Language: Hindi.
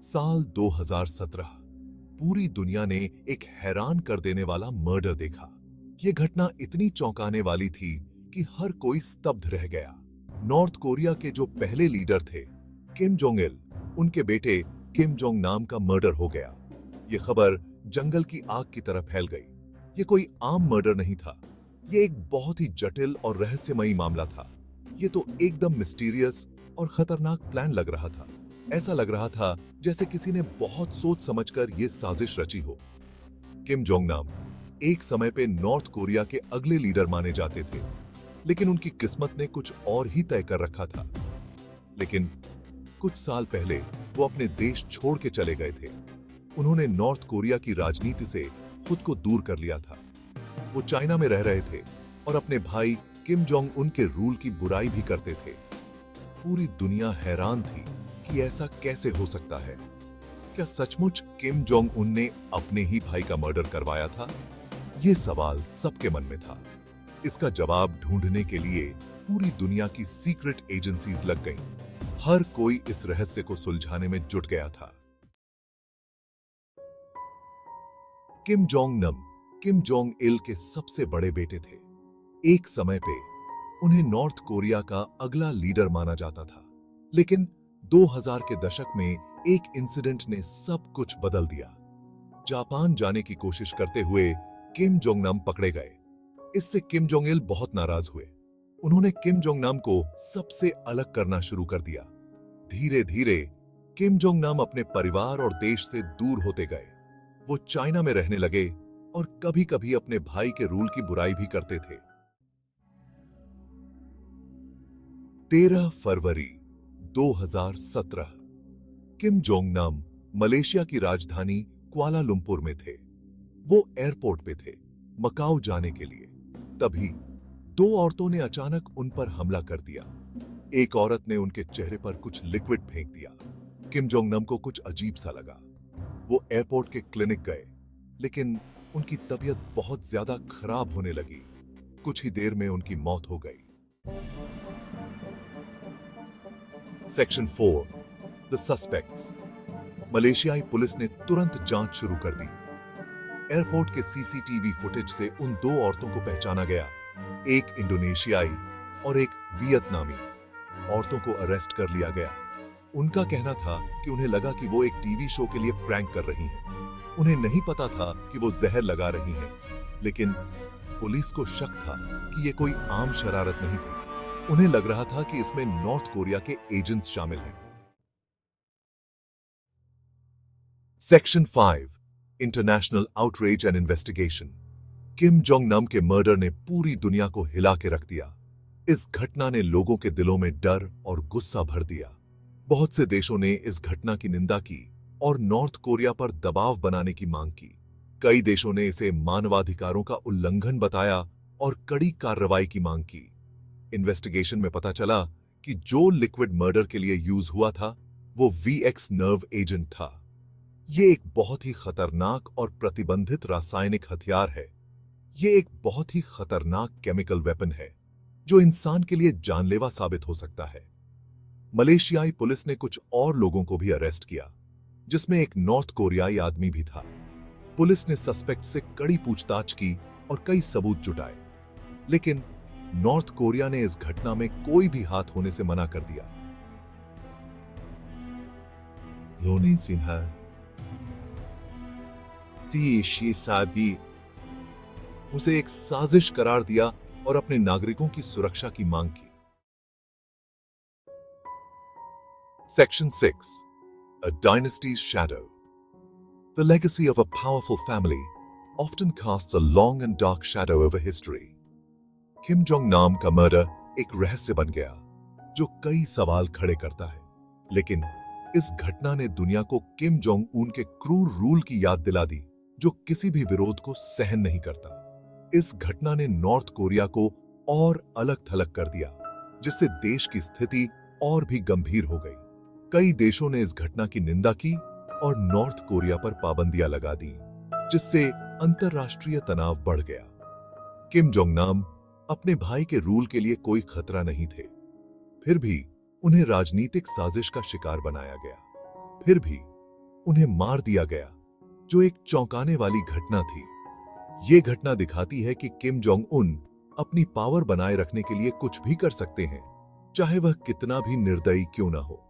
साल 2017 पूरी दुनिया ने एक हैरान कर देने वाला मर्डर देखा। यह घटना इतनी चौंकाने वाली थी कि हर कोई स्तब्ध रह गया। नॉर्थ कोरिया के जो पहले लीडर थे, किम जोंग इल, उनके बेटे किम जोंग नाम का मर्डर हो गया। यह खबर जंगल की आग की तरह फैल गई। यह कोई आम मर्डर नहीं था, यह एक बहुत ही जटिल और रहस्यमयी मामला था। यह तो एकदम मिस्टीरियस और खतरनाक प्लान लग रहा था। ऐसा लग रहा था जैसे किसी ने बहुत सोच समझकर यह साजिश रची हो। किम जोंग नाम एक समय पे नॉर्थ कोरिया के अगले लीडर माने जाते थे, लेकिन उनकी किस्मत ने कुछ और ही तय कर रखा था। लेकिन कुछ साल पहले वो अपने देश छोड़ के चले गए थे। उन्होंने नॉर्थ कोरिया की राजनीति से खुद को दूर कर लिया था। वो चाइना में रह रहे थे और अपने भाई किम जोंग उन के रूल की बुराई भी करते थे। पूरी दुनिया हैरान थी कि ऐसा कैसे हो सकता है। क्या सचमुच किम जोंग उन ने अपने ही भाई का मर्डर करवाया था? यह सवाल सबके मन में था। इसका जवाब ढूंढने के लिए पूरी दुनिया की सीक्रेट एजेंसीज लग गईं। हर कोई इस रहस्य को सुलझाने में जुट गया था। किम जोंग नम किम जोंग इल के सबसे बड़े बेटे थे। एक समय पे उन्हें नॉर्थ कोरिया का अगला लीडर माना जाता था, लेकिन 2000 के दशक में एक इंसिडेंट ने सब कुछ बदल दिया। जापान जाने की कोशिश करते हुए किम जोंग नाम पकड़े गए। इससे किम जोंग इल बहुत नाराज हुए। उन्होंने किम जोंग नाम को सबसे अलग करना शुरू कर दिया। धीरे धीरे किम जोंग नाम अपने परिवार और देश से दूर होते गए। वो चाइना में रहने लगे और कभी-कभी अपने भाई के रूल की बुराई भी करते थे। 13 फरवरी 2017 किम जोंग नाम मलेशिया की राजधानी कुआलालंपुर में थे। वो एयरपोर्ट पे थे मकाऊ जाने के लिए। तभी दो औरतों ने अचानक उन पर हमला कर दिया। एक औरत ने उनके चेहरे पर कुछ लिक्विड फेंक दिया। किम जोंग नम को कुछ अजीब सा लगा। वो एयरपोर्ट के क्लिनिक गए, लेकिन उनकी तबीयत बहुत ज्यादा खराब होने लगी। कुछ ही देर में उनकी मौत हो गई। Section 4 the suspects. मलेशियाई पुलिस ने तुरंत जांच शुरू कर दी। एयरपोर्ट के सीसीटीवी फुटेज से उन दो औरतों को पहचाना गया, एक इंडोनेशियाई और एक वियतनामी। औरतों को अरेस्ट कर लिया गया। उनका कहना था कि उन्हें लगा कि वो एक टीवी शो के लिए प्रैंक कर रही हैं। उन्हें नहीं पता था कि वो जहर लगा रही हैं, लेकिन पुलिस को शक था कि ये कोई आम शरारत नहीं थी। उन्हें लग रहा था कि इसमें नॉर्थ कोरिया के एजेंट्स शामिल हैं। Section 5 international outreach and investigation. Kim Jong Nam के मर्डर ने पूरी दुनिया को हिला के रख दिया। इस घटना ने लोगों के दिलों में डर और गुस्सा भर दिया। बहुत से देशों ने इस घटना की निंदा की और नॉर्थ कोरिया पर दबाव बनाने की मांग की। कई देशों ने इसे मानवाधिकारों का उल्लंघन बताया और कड़ी कार्रवाई की मांग की। इन्वेस्टिगेशन में पता चला कि जो लिक्विड मर्डर के लिए यूज हुआ था, वो वीएक्स नर्व एजेंट था। ये एक बहुत ही खतरनाक और प्रतिबंधित रासायनिक हथियार है। ये एक बहुत ही खतरनाक केमिकल वेपन है जो इंसान के लिए जानलेवा साबित हो सकता है। मलेशियाई पुलिस ने कुछ और लोगों को भी अरेस्ट किया, जिसमें एक नॉर्थ कोरियाई आदमी भी था। पुलिस ने सस्पेक्ट से कड़ी पूछताछ की और कई सबूत जुटाए, लेकिन नॉर्थ कोरिया ने इस घटना में कोई भी हाथ होने से मना कर दिया। लोनी सिन्हा उसे एक साजिश करार दिया और अपने नागरिकों की सुरक्षा की मांग की। Section 6 A Dynasty's Shadow. The legacy of a powerful family often casts a long and dark shadow over history. Kim Jong नाम का मर्डर एक रहस्य बन गया जो कई सवाल खड़े करता है, लेकिन इस घटना ने दुनिया को किम जोंग उन के क्रूर रूल की याद दिला दी, जो किसी भी विरोध को सहन नहीं करता। इस घटना ने नॉर्थ कोरिया को और अलग थलग कर दिया, जिससे देश की स्थिति और भी गंभीर हो गई। कई देशों ने इस घटना की निंदा की और नॉर्थ कोरिया पर पाबंदियां लगा दी, जिससे अंतरराष्ट्रीय तनाव बढ़ गया। किम जोंग नाम अपने भाई के रूल के लिए कोई खतरा नहीं थे, फिर भी उन्हें राजनीतिक साजिश का शिकार बनाया गया। फिर भी उन्हें मार दिया गया, जो एक चौंकाने वाली घटना थी। ये घटना दिखाती है कि किम जोंग उन अपनी पावर बनाए रखने के लिए कुछ भी कर सकते हैं, चाहे वह कितना भी निर्दयी क्यों ना हो।